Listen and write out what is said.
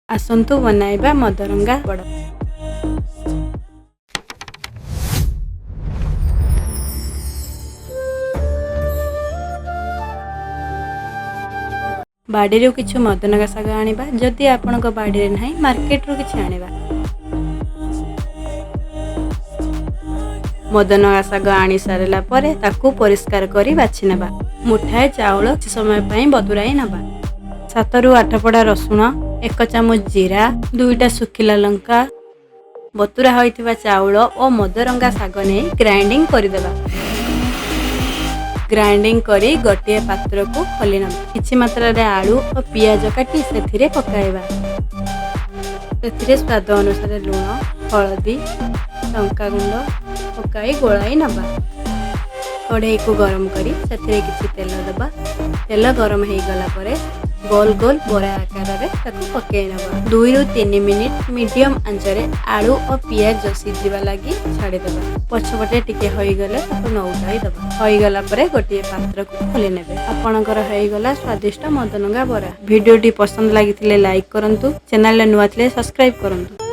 आसंतु बनाइबा मदरंगा बड़ा। बाड़ी किछु मदरंगा शाग आनिबा। जदि आपणक बाड़ी रे नाही मार्केट रो किछि आनिबा। मदरंगा शाग आनी सारला परे ताकू परिष्कार करी बाछि नेबा। मुठाए चाउल किछि समय पई बतुराई नेबा। 7 ରୁ 8 पड़ा रसुण, 1 चामच जीरा, 2टा सुखिला लंका, बतुरा होइथिबा चाउल और मदरंगा शाग नै ग्राइंडिंग करि देबा। ग्राइंडिंग करी गोटे पात्र को खोली नेबा। किछि मात्रा रे आलू और पियाज काटी सेथिरे पकाइबा। सेथिरे स्वाद अनुसार लूण, हळदी, लंका गुंड पकाई गोलाई नेबा। कढ़ाई को गरम करी सेथिरे किछि तेल देबा। तेल गरम हे गला परे गोल गोल बरा आकार रे ताकू पकाई नेबा। 2 ରୁ 3 मिनिट मीडियम आंच रे आलू और पियाज सिझिबा लागि छाडी देबा। पछपटे टिके होई गले ताकू नउटाई देबा। होई गला परे गोटे पात्र को खोली नेबे। आपणकर होई गला स्वादिष्ट मदरंगा बरा। वीडियो टी पसंद लागिथिले लाइक करंतु, चैनल ले नुआ थिले सब्सक्राइब करंतु।